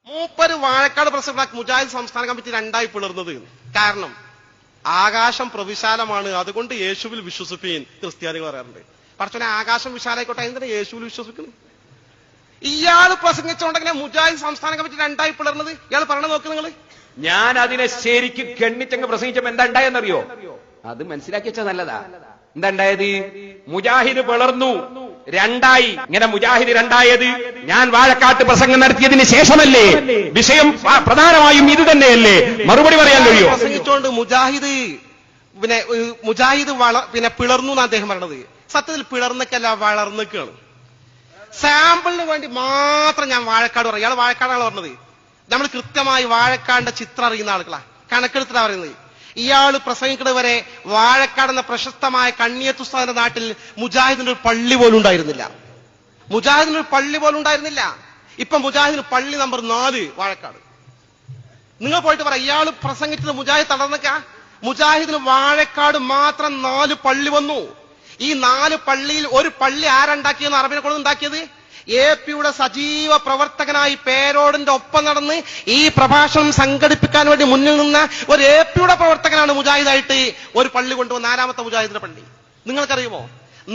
മൂപ്പര് Vazhakkad press black Mujahid സംസ്ഥാന committee രണ്ടായി പിളർന്നത്. കാരണം ആകാശം പ്രവിശാലമാണ്, അതുകൊണ്ട് യേശുവിൽ വിശ്വസിപ്പീൻ ക്രിസ്ത്യാനികൾ പറയാറുണ്ട്. പക്ഷേ ആകാശം വിശാലായിക്കോട്ടെ, എന്തിനാ യേശുവിൽ വിശ്വസിക്കുന്നത്? ഇയാൾ പ്രസംഗിച്ചുകൊണ്ടെങ്ങനെ മുജാഹിദ് സംസ്ഥാന കമ്മിറ്റി രണ്ടായി പിളർന്നത്? ഇയാൾ പറയണ നോക്ക് നിങ്ങൾ. ഞാൻ അതിനെ ശരിക്ക് ഗണ്ണിച്ചങ്ങ് പ്രസംഗിച്ചപ്പോ എന്താ ഉണ്ടായെന്നറിയോ? അത് മനസ്സിലാക്കി വെച്ചാൽ നല്ലതാ. എന്താ ഉണ്ടായത്? മുജാഹിദ് പിളർന്നു, രണ്ടായി. ഇങ്ങനെ മുജാഹിദ് രണ്ടായത് ഞാൻ വാഴക്കാട്ട് പ്രസംഗം നടത്തിയതിന് ശേഷമല്ലേ? വിഷയം പ്രധാനമായും ഇത് തന്നെയല്ലേ? മറുപടി പറയാൻ കഴിയോ? പ്രസംഗിച്ചുകൊണ്ട് മുജാഹിദ് പിന്നെ പിളർന്നു എന്നാണ് അദ്ദേഹം പറയണത്. സത്യത്തിൽ പിളർന്നൊക്കെയല്ല, വളർന്നൊക്കെയാണ്. സാമ്പിളിന് വേണ്ടി മാത്രം ഞാൻ വാഴക്കാട് പറയാം. ഇയാൾ വാഴക്കാടാണ് പറഞ്ഞത്. നമ്മൾ കൃത്യമായി വാഴക്കാടിന്റെ ചിത്രം അറിയുന്ന ആളുകളാ, കണക്കെടുത്തിട്ടാ പറയുന്നത്. ഇയാൾ പ്രസംഗിക്കുന്നത് വരെ വാഴക്കാട് എന്ന പ്രശസ്തമായ കണ്ണിയത്തുസ്താദിന്റെ നാട്ടിൽ മുജാഹിദിന്റെ ഒരു പള്ളി പോലും ഉണ്ടായിരുന്നില്ല. മുജാഹിദിന് ഒരു പള്ളി പോലും ഉണ്ടായിരുന്നില്ല. ഇപ്പൊ മുജാഹിദിന് പള്ളി നമ്പർ 4 വാഴക്കാട്. നിങ്ങൾ പോയിട്ട് പറ, ഇയാൾ പ്രസംഗിച്ചത് മുജാഹിദ് തളർന്നക്ക. മുജാഹിദിന് വാഴക്കാട് മാത്രം 4 പള്ളി വന്നു. ഈ 4 പള്ളിയിൽ ഒരു പള്ളി ആരുണ്ടാക്കിയെന്ന് അറബിനെ കൊണ്ട് ഉണ്ടാക്കിയത്? APയുടെ സജീവ പ്രവർത്തകനായി പേരോടിന്റെ ഒപ്പം നടന്ന് ഈ പ്രഭാഷണം സംഘടിപ്പിക്കാൻ വേണ്ടി മുന്നിൽ നിന്ന ഒരു APയുടെ പ്രവർത്തകനാണ് മുജാഹിദായിട്ട് ഒരു പള്ളി കൊണ്ടുവന്ന 4ാമത്തെ മുജാഹിദിന്റെ പള്ളി. നിങ്ങൾക്കറിയുമോ?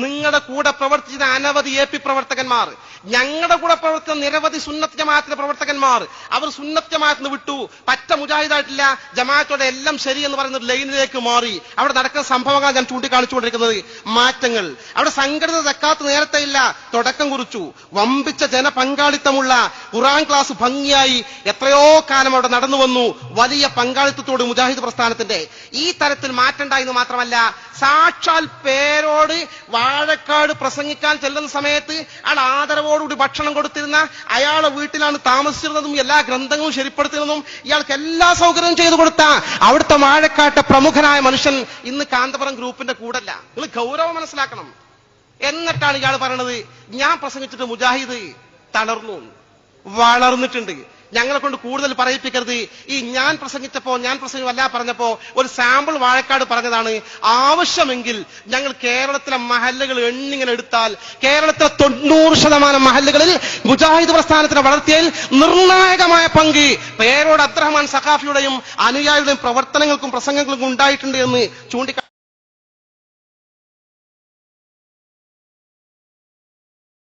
നിങ്ങളുടെ കൂടെ പ്രവർത്തിച്ച അനവധി AP പ്രവർത്തകന്മാർ, ഞങ്ങളുടെ കൂടെ പ്രവർത്തിച്ച നിരവധി സുന്നത്ത് ജമാഅത്തിന്റെ പ്രവർത്തകന്മാർ, അവർ സുന്നത്ത് ജമാഅത്തിന് വിട്ടു, പറ്റ മുജാഹിദായിട്ടില്ല, ജമാഅത്തോടെ എല്ലാം ശരിയെന്ന് പറയുന്ന ഒരു ലൈനിലേക്ക് മാറി. അവിടെ നടക്കുന്ന സംഭവങ്ങൾ ഞാൻ ചൂണ്ടിക്കാണിച്ചുകൊണ്ടിരിക്കുന്നത്. മാറ്റങ്ങൾ. അവിടെ സംഘടിത സക്കാത്ത് നേരത്തെ ഇല്ല, തുടക്കം കുറിച്ചു. വമ്പിച്ച ജനപങ്കാളിത്തമുള്ള ഖുർആൻ ക്ലാസ് ഭംഗിയായി എത്രയോ കാലം അവിടെ നടന്നു വന്നു. വലിയ പങ്കാളിത്തത്തോട് മുജാഹിദ് പ്രസ്ഥാനത്തിന്റെ ഈ തരത്തിൽ മാറ്റണ്ടായെന്ന് മാത്രമല്ല, സാക്ഷാൽ പേരോട് വാഴക്കാട് പ്രസംഗിക്കാൻ ചെല്ലുന്ന സമയത്ത് അയാൾ ആദരവോടുകൂടി ഭക്ഷണം കൊടുത്തിരുന്ന, അയാളെ വീട്ടിലാണ് താമസിച്ചിരുന്നതും എല്ലാ ഗ്രന്ഥങ്ങളും ശരിപ്പെടുത്തിയിരുന്നതും ഇയാൾക്ക് എല്ലാ സൗകര്യവും ചെയ്തു കൊടുത്ത അവിടുത്തെ വാഴക്കാട്ടെ പ്രമുഖനായ മനുഷ്യൻ ഇന്ന് കാന്തപുരം ഗ്രൂപ്പിന്റെ കൂടല്ല. നിങ്ങൾ ഗൗരവം മനസ്സിലാക്കണം. എന്നിട്ടാണ് ഇയാൾ പറയണത് ഞാൻ പ്രസംഗിച്ചിട്ട് മുജാഹിദ് തളർന്നു, വളർന്നിട്ടുണ്ട്, ഞങ്ങളെ കൊണ്ട് കൂടുതൽ പറയിപ്പിക്കരുത്. ഈ ഞാൻ പ്രസംഗമല്ല പറഞ്ഞപ്പോ ഒരു സാമ്പിൾ വാഴക്കാട് പറഞ്ഞതാണ്. ആവശ്യമെങ്കിൽ ഞങ്ങൾ കേരളത്തിലെ മഹല്ലുകൾ എണ്ണിങ്ങനെ എടുത്താൽ കേരളത്തിലെ 90% മഹല്ലുകളിൽ മുജാഹിദ് പ്രസ്ഥാനത്തിന് വളർത്തിയതിൽ നിർണായകമായ പങ്ക് പേരോട് അബ്ദുറഹ്മാൻ സഖാഫിയുടെയും അനുയായികളുടെയും പ്രവർത്തനങ്ങൾക്കും പ്രസംഗങ്ങൾക്കും ഉണ്ടായിട്ടുണ്ട് എന്ന് ചൂണ്ടിക്കാട്ടി.